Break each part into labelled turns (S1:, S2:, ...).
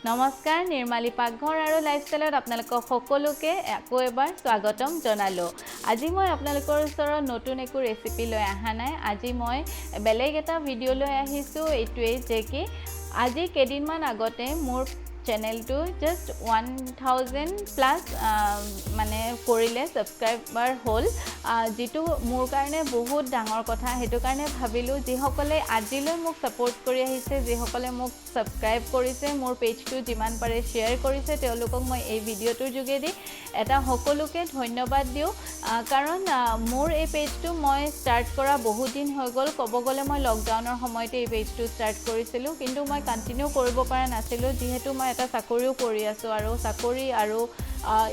S1: নমস্কাৰ নিৰ্মালী পাকঘৰ আৰু লাইফষ্টাইলত আপোনালোকক সকলোকে আকৌ এবাৰ স্বাগতম জনালো আজি মই আপোনালোকৰ ওচৰত নতুন একো ৰেচিপি লৈ আহা নাই আজি মই বেলেগ এটা ভিডিও লৈ আহিছো এটোৱে যে কি আজি কেদিনমান আগতে মোৰ চেনেলটো জাস্ট 1000 প্লাস মানে কৰিলে সাবস্ক্ৰাইবাৰ হল যেটো মোৰ কাৰণে বহুত ডাঙৰ কথা হেতু কাৰণে ভাবিলো যি সকলে আজিলৈ মোক সাপোৰ্ট কৰি আহিছে যি সকলে মোক সাবস্ক্ৰাইব কৰিছে মোৰ পেজটো যিমান পাৰে শেয়াৰ কৰিছে তেওঁলোকক মই এই ভিডিওটোৰ যোগেদি এটা সকলোকে ধন্যবাদ দিও কাৰণ মোৰ এই পেজটো মই ষ্টাৰ্ট কৰা বহুত দিন হৈ গল কব গলে মই লকডাউনৰ সময়তে এই পেজটো ষ্টাৰ্ট কৰিছিলো কিন্তু মই কন্টিনিউ কৰিব পৰা নাছিলো যেহেতু মই এটা চাকৰিও কৰি আছো আৰু চাকৰি আৰু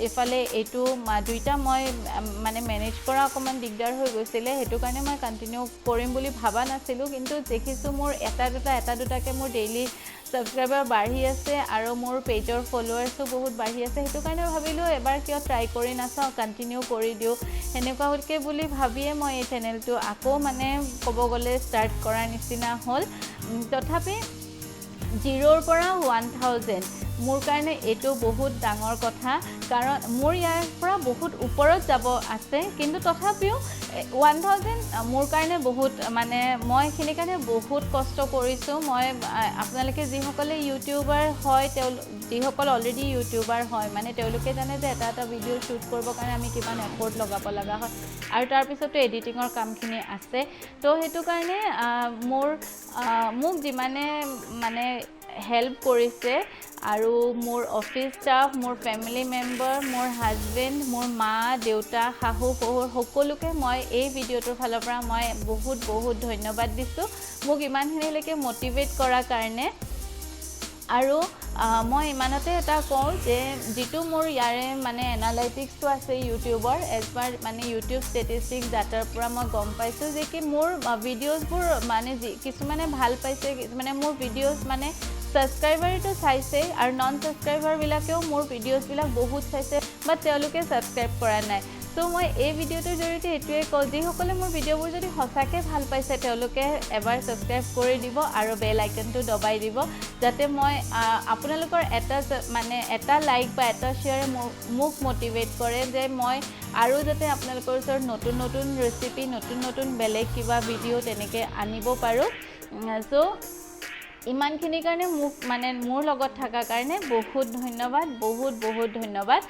S1: ইফালে এটো দুইটা মই মানে মেনেজ কৰা অকমান দিগদাৰ হৈ গৈছিলে হেতু কাৰণে মই কন্টিনিউ কৰিম বুলি ভাবা নাছিলো কিন্তু দেখিছো মোৰ এটা দুটাকে মোৰ ডেইলি সাবস্ক্ৰাইবাৰ বাঢ়ি আছে আৰু মোৰ পেজৰ ফলোৱাৰ্সও বহুত বাঢ়ি আছে হেতু কাৰণে ভাবিলো এবাৰ কিয় ট্ৰাই কৰি নাচাও কন্টিনিউ কৰি দিও হেনেকুৱা হলকে বুলি ভাবিয়ে মই এই চেনেলটো আকৌ মানে কব গলে ষ্টাৰ্ট কৰাৰ নিচিনা হল তথাপি 0 পৰা 1000 মোৰ কাৰণে এটো বহুত ডাঙৰ কথা কাৰণ মোৰ ইয়াৰ পৰা বহুত ওপৰত যাব আছে কিন্তু তথাপিও 1000 মোৰ কাৰণে বহুত মানে মই খিনি কাৰণে বহুত কষ্ট কৰিছো মই আপোনালোকে যি সকলে ইউটিউবাৰ হয় যি সকল অলৰেডি ইউটিউবাৰ হয় মানে তেওঁলোকে জানে যে এটা ভিডিও শুট কৰিব কাৰণে আমি কিমান এফৰ্ট লগাব লগা হয় আৰু তাৰ পিছতো এডিটিংৰ কামখিনি আছে তো হেতু কাৰণে মোক যিমানে মানে হেল্প কৰিছে আৰু মোৰ অফিস ষ্টাফ মোৰ ফ্যামিলি মেম্বাৰ মোৰ হাজবেন্ড মোৰ মা দেউতা শাহু শহুৰ সকলোকে মই এই ভিডিওটোৰ ফালৰ পৰা মই বহুত ধন্যবাদ দিছো মোক ইমানখিনিলৈকে মোটিভেট কৰাৰ কাৰণে আৰু মই ইমানতে এটা কওঁ যে যেটো মোৰ ইয়াৰে মানে এনালাইটিক্সটো আছে ইউটিউবৰ এজপাৰ মানে ইউটিউব ষ্টেটিষ্টিক্স ডাটাৰ পৰা মই গম পাইছো যে কি মোৰ ভিডিওছবোৰ মানে কিছুমানে ভাল পাইছে মানে মোৰ ভিডিওছ মানে সাবস্ক্ৰাইবাৰটো চাইছে আৰু নন সাবস্ক্ৰাইবাৰ বিলাকেও মোৰ ভিডিওছ বিলাক বহুত চাইছে বাট তেওঁলোকে সাবস্ক্ৰাইব কৰা নাই তো মই এই ভিডিওটোৰ জৰিয়তে এটোৱে কওঁ যে সকলে মোৰ ভিডিওবোৰ যদি হসাকে ভাল পাইছে তেওঁলোকে এবাৰ সাবস্ক্ৰাইব কৰি দিব আৰু বেল আইকনটো দবাই দিব যাতে মই আপোনালোকৰ এটা লাইক বা এটা শেয়াৰ মোক মোটিভেট কৰে যে মই আৰু যাতে আপোনালোকৰ ওচৰত নতুন ৰেচিপি নতুন বেলেগ কিবা ভিডিও তেনেকে আনিব পাৰো সো ইমানখিনি কাৰণে মোক মানে মোৰ লগত থাকা কাৰণে বহুত ধন্যবাদ বহুত ধন্যবাদ